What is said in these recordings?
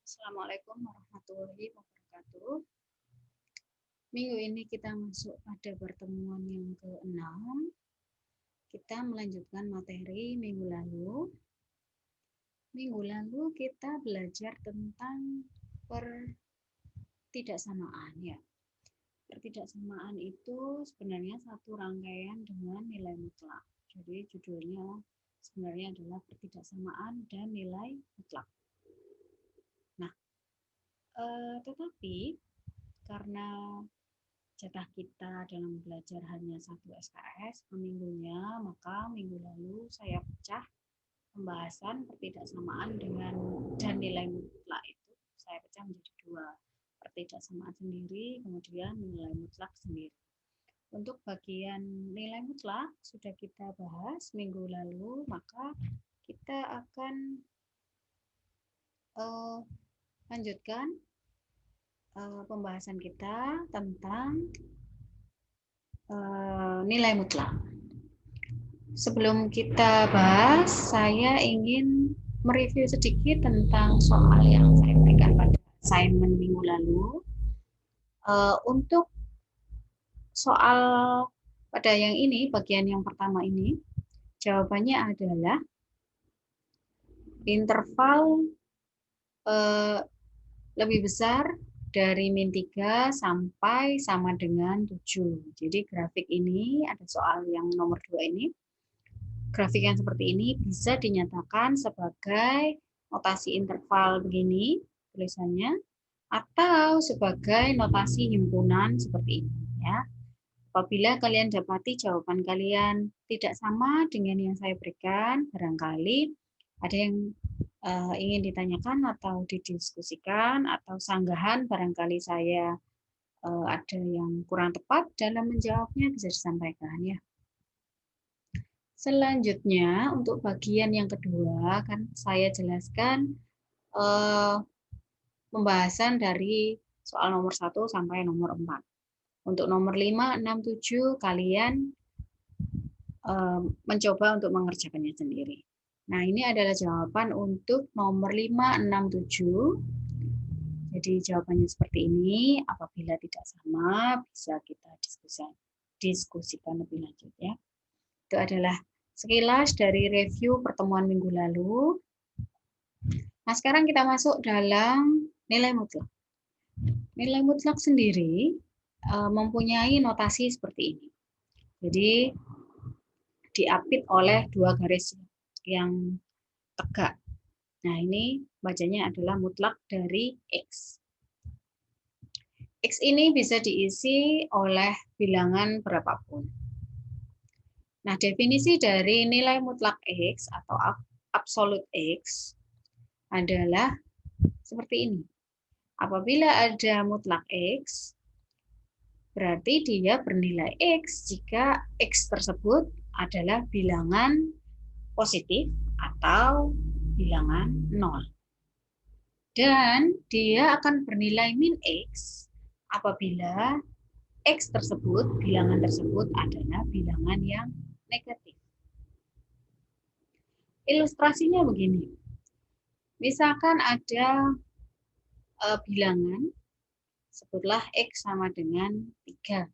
Assalamualaikum warahmatullahi wabarakatuh. Minggu ini kita masuk pada pertemuan yang ke-6. Kita melanjutkan materi minggu lalu. Minggu lalu kita belajar tentang pertidaksamaan ya. Pertidaksamaan itu sebenarnya satu rangkaian dengan nilai mutlak. Jadi judulnya sebenarnya adalah pertidaksamaan dan nilai mutlak. Nah, tetapi karena jatah kita dalam belajar hanya 1 SKS per minggunya, maka minggu lalu saya pecah pembahasan pertidaksamaan dan nilai mutlak itu saya pecah menjadi 2. Pertidaksamaan sendiri, kemudian nilai mutlak sendiri. Untuk bagian nilai mutlak sudah kita bahas minggu lalu, maka kita akan lanjutkan pembahasan kita tentang nilai mutlak. Sebelum kita bahas, saya ingin mereview sedikit tentang soal yang saya berikan pada assignment minggu lalu. Untuk soal pada yang ini, bagian yang pertama ini, jawabannya adalah interval lebih besar dari min 3 sampai sama dengan 7. Jadi grafik ini, ada soal yang nomor 2 ini, grafik yang seperti ini bisa dinyatakan sebagai notasi interval begini tulisannya, atau sebagai notasi himpunan seperti ini ya. Apabila kalian dapati jawaban kalian tidak sama dengan yang saya berikan, barangkali ada yang ingin ditanyakan atau didiskusikan atau sanggahan, barangkali saya ada yang kurang tepat dalam menjawabnya, bisa disampaikan ya. Selanjutnya untuk bagian yang kedua kan saya jelaskan pembahasan dari soal nomor 1 sampai nomor 4. Untuk nomor 5, 6, 7 kalian mencoba untuk mengerjakannya sendiri. Nah, ini adalah jawaban untuk nomor 5, 6, 7. Jadi jawabannya seperti ini. Apabila tidak sama, bisa kita diskusikan lebih lanjut ya. Itu adalah sekilas dari review pertemuan minggu lalu. Nah, sekarang kita masuk dalam nilai mutlak. Nilai mutlak sendiri mempunyai notasi seperti ini. Jadi diapit oleh 2 garis yang tegak. Nah, ini bacanya adalah mutlak dari X. X ini bisa diisi oleh bilangan berapapun. Nah, definisi dari nilai mutlak X atau absolute X adalah seperti ini. Apabila ada mutlak X, berarti dia bernilai X jika X tersebut adalah bilangan positif atau bilangan 0. Dan dia akan bernilai min X apabila X tersebut, bilangan tersebut adalah bilangan yang negatif. Ilustrasinya begini. Misalkan ada bilangan, sebutlah X sama dengan 3.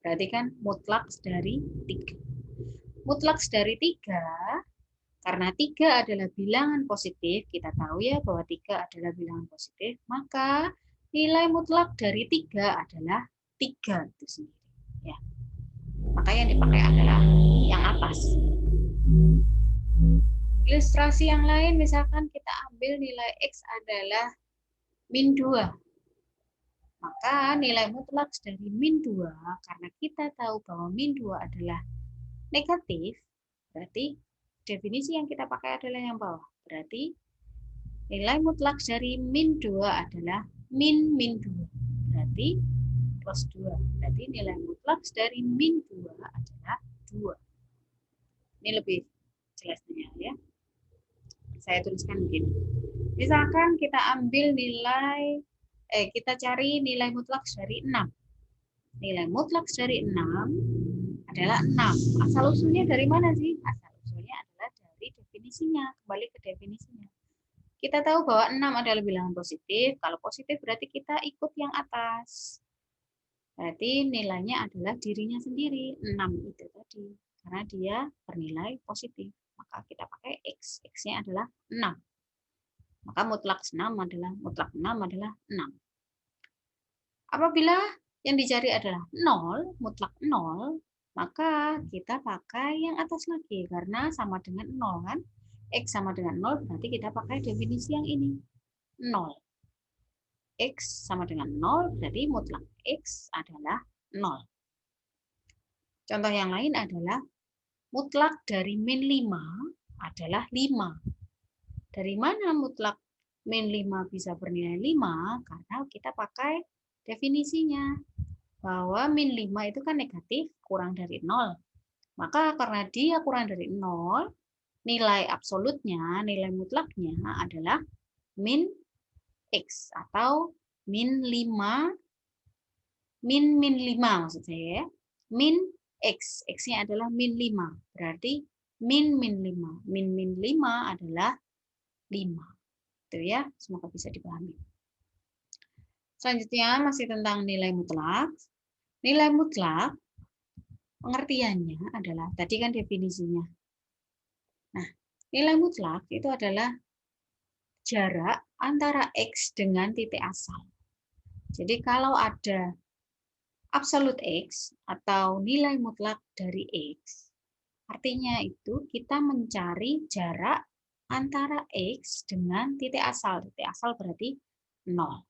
Berarti kan mutlak dari 3. Mutlak dari 3, karena 3 adalah bilangan positif, kita tahu ya bahwa 3 adalah bilangan positif, maka nilai mutlak dari 3 adalah 3 itu sendiri. Ya. Maka yang dipakai adalah yang atas. Ilustrasi yang lain, misalkan kita ambil nilai X adalah min 2. Maka nilai mutlak dari min 2, karena kita tahu bahwa min 2 adalah negatif, berarti definisi yang kita pakai adalah yang bawah. Berarti nilai mutlak dari min 2 adalah min 2. Berarti plus 2. Berarti nilai mutlak dari min 2 adalah 2. Ini lebih jelasnya ya. Saya tuliskan begini. Misalkan kita ambil nilai, kita cari nilai mutlak dari 6. Nilai mutlak dari 6 adalah 6. Asal usulnya dari mana sih? Asal usulnya adalah dari definisinya. Kembali ke definisinya. Kita tahu bahwa 6 adalah bilangan positif. Kalau positif berarti kita ikut yang atas. Berarti nilainya adalah dirinya sendiri, 6 itu tadi. Karena dia bernilai positif. Maka kita pakai X. X-nya adalah 6. Maka mutlak 6 adalah 6. Apabila yang dicari adalah 0, mutlak 0, maka kita pakai yang atas lagi. Karena sama dengan 0 kan. X sama dengan 0 berarti kita pakai definisi yang ini. 0. X sama dengan 0 berarti mutlak X adalah 0. Contoh yang lain adalah mutlak dari min 5 adalah 5. Dari mana mutlak min 5 bisa bernilai 5? Karena kita pakai definisinya. Bahwa min 5 itu kan negatif, kurang dari 0. Maka karena dia kurang dari 0, nilai absolutnya, nilai mutlaknya adalah min X atau min 5, min 5 maksud saya ya. Min X, X-nya adalah min 5. Berarti min 5. Min 5 adalah 5. Itu ya, semoga bisa dipahami. Selanjutnya masih tentang nilai mutlak. Nilai mutlak pengertiannya adalah, tadi kan definisinya. Nah, nilai mutlak itu adalah jarak antara X dengan titik asal. Jadi kalau ada absolute X atau nilai mutlak dari X, artinya itu kita mencari jarak antara X dengan titik asal. Titik asal berarti 0.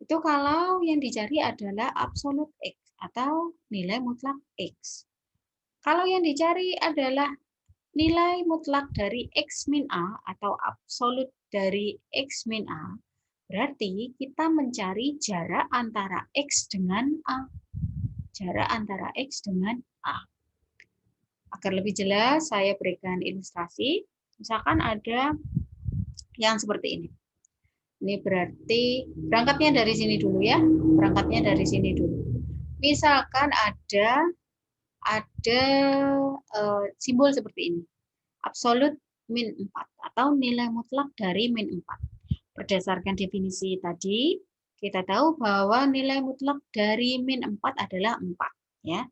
Itu kalau yang dicari adalah absolute X atau nilai mutlak X. Kalau yang dicari adalah nilai mutlak dari X min A atau absolut dari X min A, berarti kita mencari jarak antara X dengan A. Jarak antara X dengan A. Agar lebih jelas, saya berikan ilustrasi. Misalkan ada yang seperti ini. Ini berarti berangkatnya dari sini dulu ya. Berangkatnya dari sini dulu. Misalkan ada simbol seperti ini. Absolut min 4 atau nilai mutlak dari min 4. Berdasarkan definisi tadi, kita tahu bahwa nilai mutlak dari min 4 adalah 4. Ya.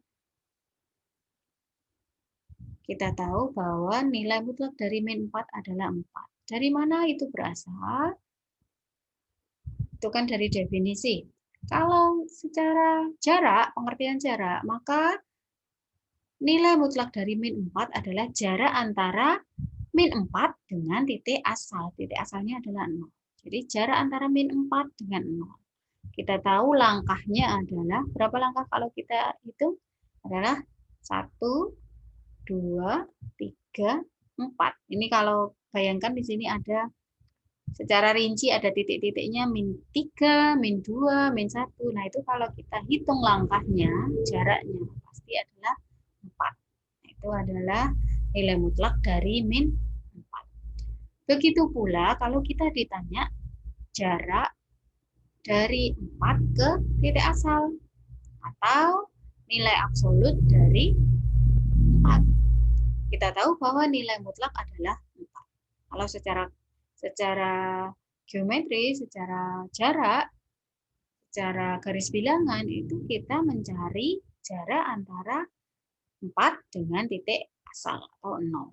Kita tahu bahwa nilai mutlak dari min 4 adalah 4. Dari mana itu berasal? Itu kan dari definisi. Kalau secara jarak, pengertian jarak, maka nilai mutlak dari min 4 adalah jarak antara min 4 dengan titik asal. Titik asalnya adalah 0. Jadi jarak antara min 4 dengan 0. Kita tahu langkahnya adalah, berapa langkah kalau kita hitung? Adalah 1, 2, 3, 4. Ini kalau bayangkan di sini ada secara rinci ada titik-titiknya min 3, min 2, min 1. Nah, itu kalau kita hitung langkahnya, jaraknya pasti adalah 4. Itu adalah nilai mutlak dari min 4. Begitu pula kalau kita ditanya jarak dari 4 ke titik asal atau nilai absolut dari 4. Kita tahu bahwa nilai mutlak adalah 4. Kalau secara geometri, secara jarak, secara garis bilangan itu kita mencari jarak antara 4 dengan titik asal atau 0.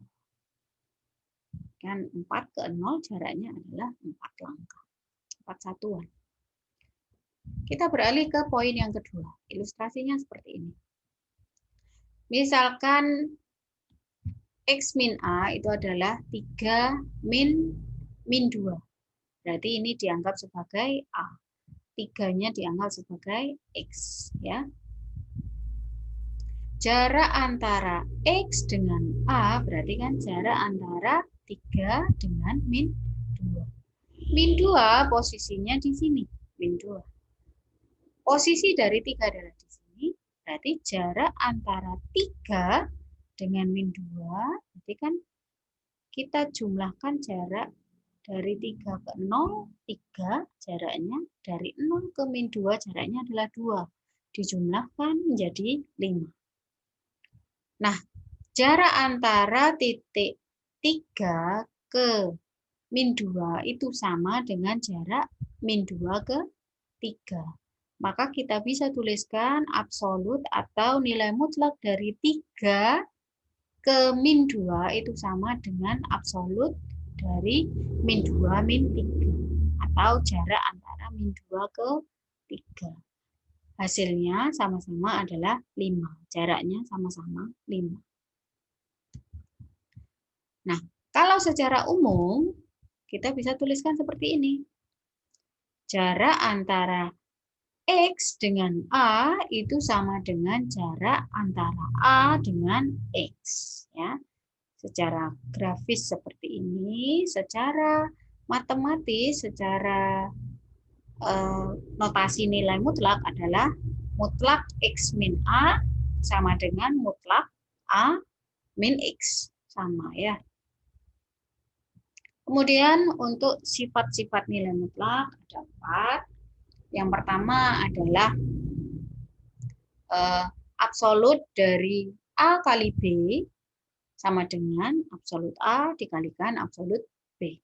Kan 4 ke 0 jaraknya adalah 4 langkah, 4 satuan. Kita beralih ke poin yang kedua. Ilustrasinya seperti ini. Misalkan X min A itu adalah 3 min 2. Berarti ini dianggap sebagai A. 3-nya dianggap sebagai X. Ya. Jarak antara X dengan A berarti kan jarak antara 3 dengan min 2. Min 2 posisinya di sini. Min 2. Posisi dari 3 adalah di sini. Berarti jarak antara 3 dengan min 2. Berarti kan kita jumlahkan jarak dari 3 ke 0, 3 jaraknya. Dari 0 ke min 2 jaraknya adalah 2. Dijumlahkan menjadi 5. Nah, jarak antara titik 3 ke min 2 itu sama dengan jarak min 2 ke 3. Maka kita bisa tuliskan absolut atau nilai mutlak dari 3 ke min 2 itu sama dengan absolut dari min 2 min 3. Atau jarak antara min 2 ke 3. Hasilnya sama-sama adalah 5. Jaraknya sama-sama 5. Nah, kalau secara umum, kita bisa tuliskan seperti ini. Jarak antara X dengan A itu sama dengan jarak antara A dengan X. Ya. Secara grafis seperti ini, secara matematis, secara notasi nilai mutlak adalah mutlak X min A sama dengan mutlak A min X. Sama ya. Kemudian untuk sifat-sifat nilai mutlak ada 4. Yang pertama adalah absolut dari A kali B sama dengan absolut A dikalikan absolut B.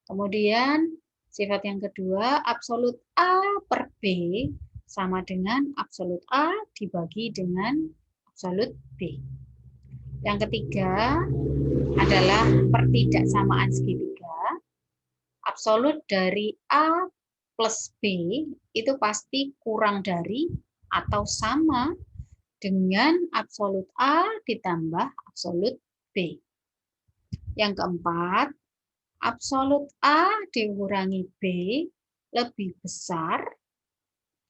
Kemudian sifat yang kedua, absolut A per B sama dengan absolut A dibagi dengan absolut B. Yang ketiga adalah pertidaksamaan segitiga. Absolut dari A plus B itu pasti kurang dari atau sama dengan absolut A ditambah absolut B. Yang keempat, absolut A dikurangi B lebih besar,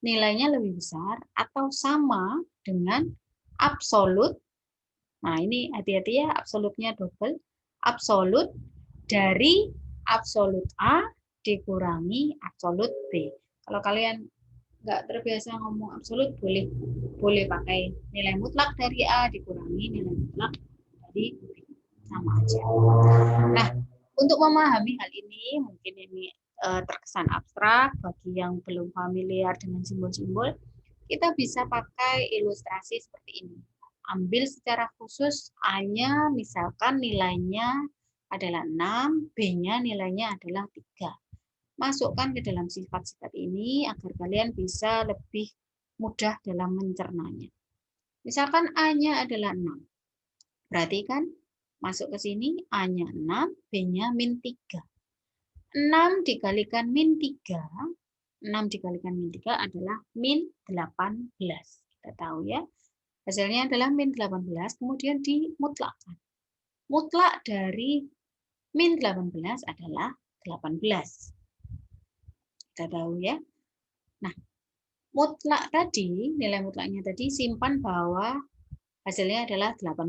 nilainya lebih besar atau sama dengan absolut, nah ini hati-hati ya, absolutnya double, absolut dari absolut A dikurangi absolut B. Kalau kalian nggak terbiasa ngomong absolut, boleh pakai nilai mutlak dari A dikurangi nilai mutlak dari B. Sama aja. Nah, untuk memahami hal ini, mungkin ini terkesan abstrak bagi yang belum familiar dengan simbol-simbol, kita bisa pakai ilustrasi seperti ini. Ambil secara khusus A-nya misalkan nilainya adalah 6, B-nya nilainya adalah 3. Masukkan ke dalam sifat-sifat ini agar kalian bisa lebih mudah dalam mencernanya. Misalkan A-nya adalah 6. Berarti kan masuk ke sini A-nya 6, B-nya min 3. 6 dikalikan min 3, 6 dikalikan min 3 adalah min 18. Kita tahu ya. Hasilnya adalah min 18, kemudian dimutlakkan. Mutlak dari min 18 adalah 18. Kita tahu ya. Nah, mutlak tadi, nilai mutlaknya tadi simpan bahwa hasilnya adalah 18.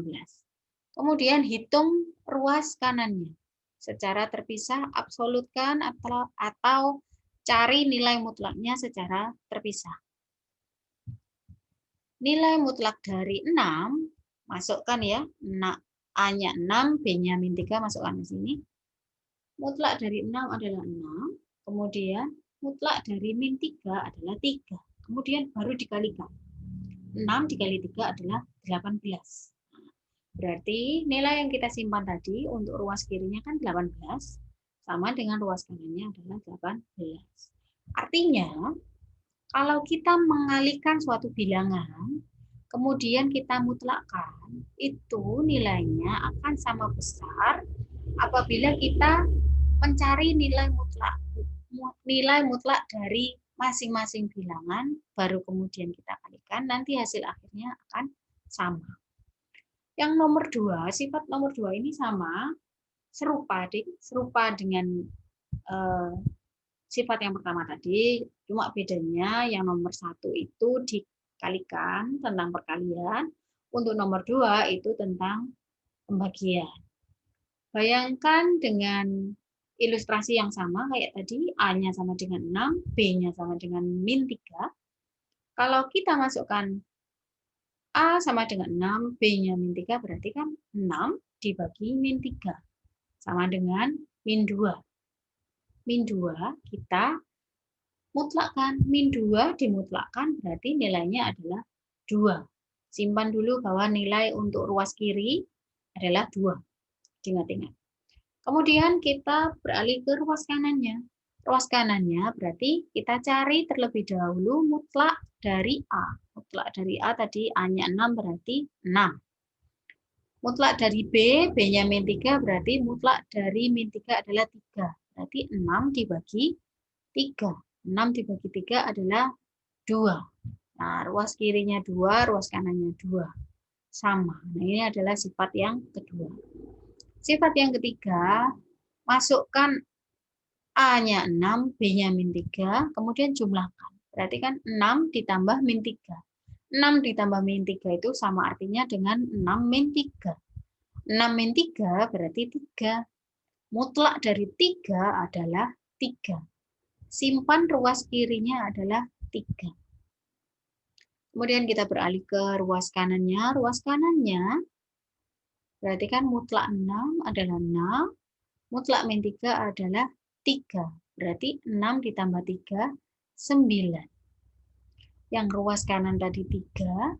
Kemudian hitung ruas kanannya. Secara terpisah, absolutkan atau cari nilai mutlaknya secara terpisah. Nilai mutlak dari 6, masukkan ya. A-nya 6, B-nya min 3, masukkan ke sini. Mutlak dari 6 adalah 6. Kemudian mutlak dari min 3 adalah 3. Kemudian baru dikalikan. 6 dikali 3 adalah 18. Berarti nilai yang kita simpan tadi untuk ruas kirinya kan 18, sama dengan ruas kanannya adalah 18. Artinya, kalau kita mengalihkan suatu bilangan, kemudian kita mutlakkan, itu nilainya akan sama besar apabila kita mencari nilai mutlak dari masing-masing bilangan, baru kemudian kita kalikan, nanti hasil akhirnya akan sama. Yang nomor 2, sifat nomor 2 ini sama, serupa dengan sifat yang pertama tadi, cuma bedanya yang nomor 1 itu dikalikan tentang perkalian, untuk nomor 2 itu tentang pembagian. Bayangkan dengan ilustrasi yang sama kayak tadi, A-nya sama dengan 6, B-nya sama dengan min 3. Kalau kita masukkan A sama dengan 6, B-nya min 3, berarti kan 6 dibagi min 3. Sama dengan min 2. Min 2 kita mutlakkan. Min 2 dimutlakkan berarti nilainya adalah 2. Simpan dulu bahwa nilai untuk ruas kiri adalah 2. Ingat-ingat. Kemudian kita beralih ke ruas kanannya. Ruas kanannya berarti kita cari terlebih dahulu mutlak dari A. Mutlak dari A tadi A-nya 6 berarti 6. Mutlak dari B, B-nya min 3 berarti mutlak dari min 3 adalah 3. Berarti 6 dibagi 3. 6 dibagi 3 adalah 2. Nah, ruas kirinya 2, ruas kanannya 2. Sama. Nah, ini adalah sifat yang kedua. Sifat yang ketiga, masukkan A-nya 6, B-nya min 3, kemudian jumlahkan. Berarti kan 6 ditambah min 3. 6 ditambah min 3 itu sama artinya dengan 6 min 3. 6 min 3 berarti 3. Mutlak dari 3 adalah 3. Simpan ruas kirinya adalah 3. Kemudian kita beralih ke ruas kanannya. Ruas kanannya berarti kan mutlak 6 adalah 6. Mutlak min 3 adalah 3. Berarti 6 ditambah 3, 9. Yang ruas kanan tadi 3,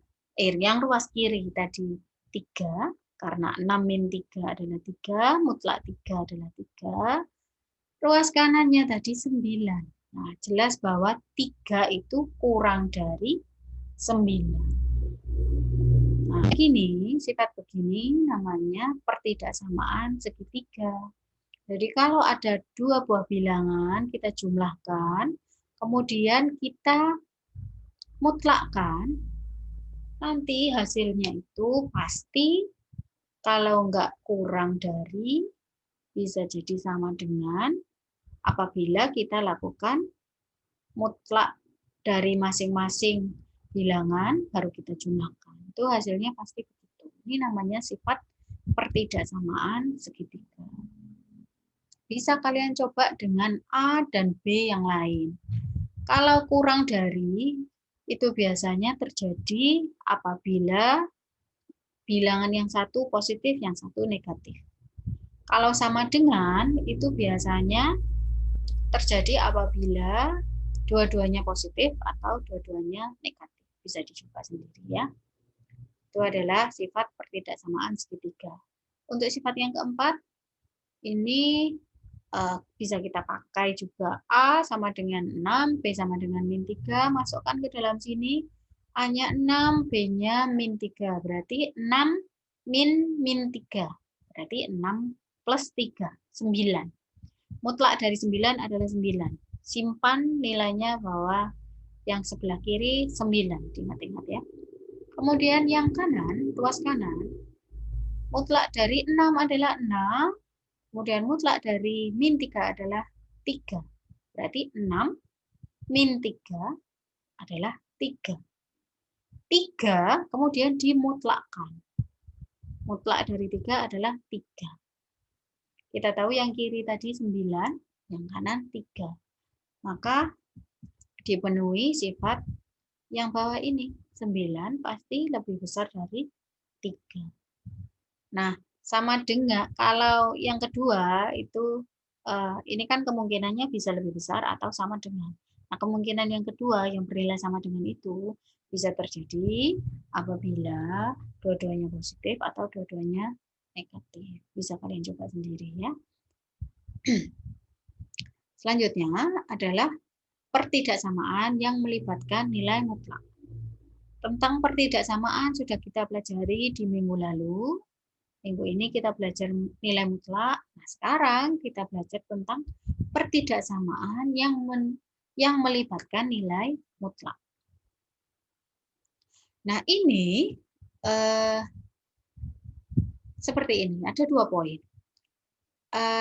yang ruas kiri tadi 3, karena 6 min 3 adalah 3, mutlak 3 adalah 3. Ruas kanannya tadi 9. Nah, jelas bahwa 3 itu kurang dari 9. Nah, begini, sifat begini namanya pertidaksamaan segitiga. Jadi kalau ada dua buah bilangan, kita jumlahkan, kemudian kita mutlakkan, nanti hasilnya itu pasti kalau enggak kurang dari, bisa jadi sama dengan, apabila kita lakukan mutlak dari masing-masing bilangan, baru kita jumlahkan. Itu hasilnya pasti begitu. Ini namanya sifat pertidaksamaan segitiga. Bisa kalian coba dengan A dan B yang lain. Kalau kurang dari, itu biasanya terjadi apabila bilangan yang satu positif, yang satu negatif. Kalau sama dengan, itu biasanya terjadi apabila dua-duanya positif atau dua-duanya negatif. Bisa dicoba sendiri ya. Itu adalah sifat pertidaksamaan segitiga. Untuk sifat yang keempat, ini bisa kita pakai juga. A sama dengan 6, B sama dengan min 3, masukkan ke dalam sini. A-nya 6, B-nya min 3. Berarti 6 min 3. Berarti 6 plus 3, 9. Mutlak dari 9 adalah 9. Simpan nilainya bahwa yang sebelah kiri 9. Ingat-ingat ya. Kemudian yang kanan, ruas kanan, mutlak dari 6 adalah 6. Kemudian mutlak dari min 3 adalah 3. Berarti 6 min 3 adalah 3. 3 kemudian dimutlakkan. Mutlak dari 3 adalah 3. Kita tahu yang kiri tadi 9, yang kanan 3. Maka dipenuhi sifat yang bawah ini. 9 pasti lebih besar dari 3. Nah, sama dengan kalau yang kedua itu ini kan kemungkinannya bisa lebih besar atau sama dengan. Nah, kemungkinan yang kedua yang bernilai sama dengan itu bisa terjadi apabila dua-duanya positif atau dua-duanya negatif. Bisa kalian coba sendiri ya. Selanjutnya adalah pertidaksamaan yang melibatkan nilai mutlak. Tentang pertidaksamaan sudah kita pelajari di minggu lalu. Minggu ini kita belajar nilai mutlak. Nah, sekarang kita belajar tentang pertidaksamaan yang melibatkan nilai mutlak. Nah, ini seperti ini. Ada 2 poin.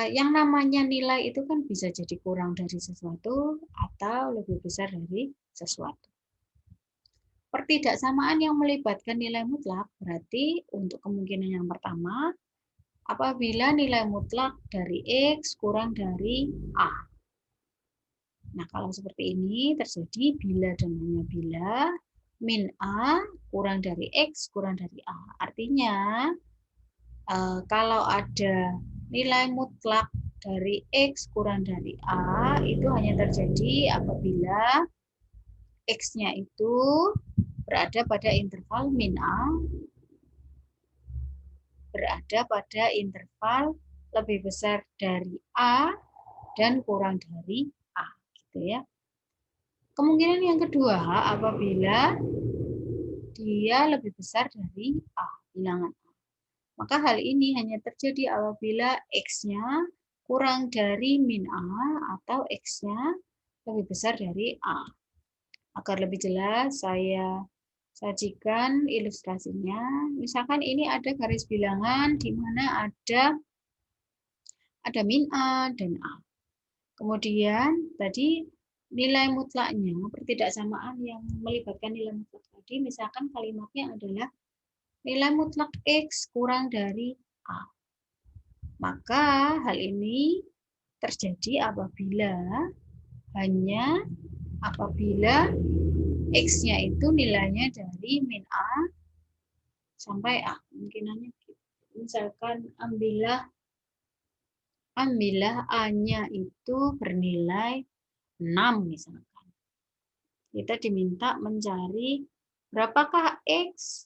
Yang namanya nilai itu kan bisa jadi kurang dari sesuatu atau lebih besar dari sesuatu. Pertidaksamaan yang melibatkan nilai mutlak berarti untuk kemungkinan yang pertama, apabila nilai mutlak dari X kurang dari A. Nah, kalau seperti ini terjadi bila dan hanya bila min A kurang dari X kurang dari A. Artinya, kalau ada nilai mutlak dari X kurang dari A, itu hanya terjadi apabila X-nya itu berada pada interval min A, berada pada interval lebih besar dari A dan kurang dari A, gitu ya. Kemungkinan yang kedua, apabila dia lebih besar dari A, bilangan A. Maka hal ini hanya terjadi apabila X-nya kurang dari min A atau X-nya lebih besar dari A. Agar lebih jelas, saya sajikan ilustrasinya. Misalkan ini ada garis bilangan di mana ada min A dan A. Kemudian tadi nilai mutlaknya, pertidaksamaan yang melibatkan nilai mutlak tadi, misalkan kalimatnya adalah nilai mutlak X kurang dari A. Maka hal ini terjadi hanya apabila X-nya itu nilainya dari min A sampai A. Kemungkinannya gitu. Misalkan ambillah A-nya itu bernilai 6 misalkan. Kita diminta mencari berapakah X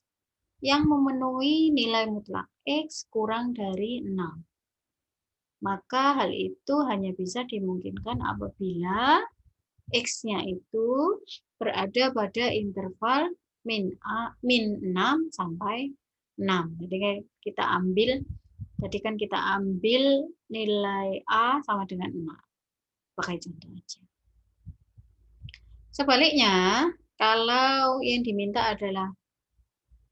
yang memenuhi nilai mutlak X kurang dari 6. Maka hal itu hanya bisa dimungkinkan apabila X-nya itu berada pada interval min 6 sampai 6. Jadi tadi kan kita ambil nilai A sama dengan 6. Pakai contoh aja. Sebaliknya, kalau yang diminta adalah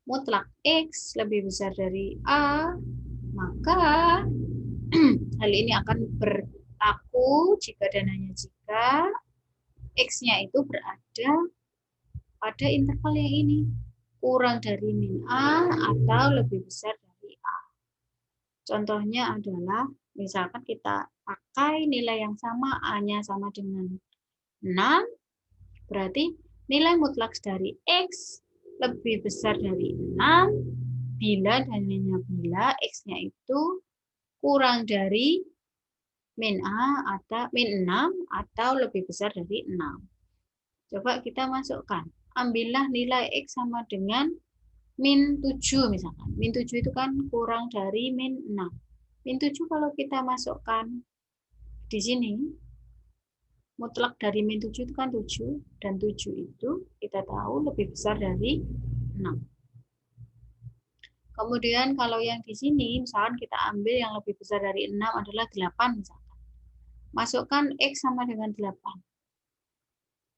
mutlak X lebih besar dari A, maka hal ini akan berlaku jika dan hanya jika X-nya itu berada pada interval yang ini, kurang dari min A atau lebih besar dari A. Contohnya adalah, misalkan kita pakai nilai yang sama, A-nya sama dengan 6, berarti nilai mutlak dari X lebih besar dari 6 bila dan hanya bila X-nya itu kurang dari min A atau min 6 atau lebih besar dari 6. Coba kita masukkan. Ambillah nilai X sama dengan min 7 misalkan. Min 7 itu kan kurang dari min 6. Min 7 kalau kita masukkan di sini, mutlak dari min 7 itu kan 7, dan 7 itu kita tahu lebih besar dari 6. Kemudian kalau yang di sini, misalkan kita ambil yang lebih besar dari 6 adalah 8 misalkan. Masukkan X sama dengan 8.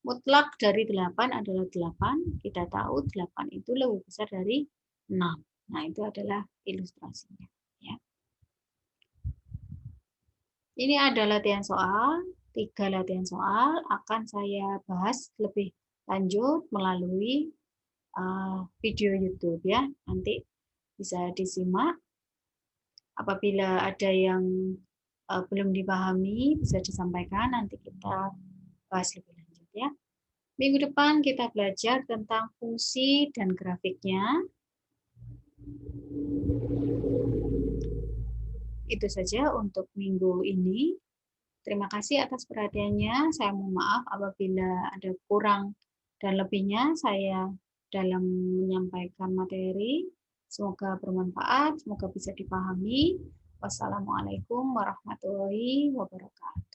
Mutlak dari 8 adalah 8, kita tahu 8 itu lebih besar dari 6. Nah, itu adalah ilustrasinya. Ya. Ini ada latihan soal, 3 latihan soal akan saya bahas lebih lanjut melalui video YouTube ya. Nanti bisa disimak. Apabila ada yang belum dipahami, bisa disampaikan, nanti kita bahas lebih lanjut ya. Minggu depan kita belajar tentang fungsi dan grafiknya. Itu saja untuk minggu ini. Terima kasih atas perhatiannya. Saya mohon maaf apabila ada kurang dan lebihnya saya dalam menyampaikan materi. Semoga bermanfaat, semoga bisa dipahami. Wassalamualaikum warahmatullahi wabarakatuh.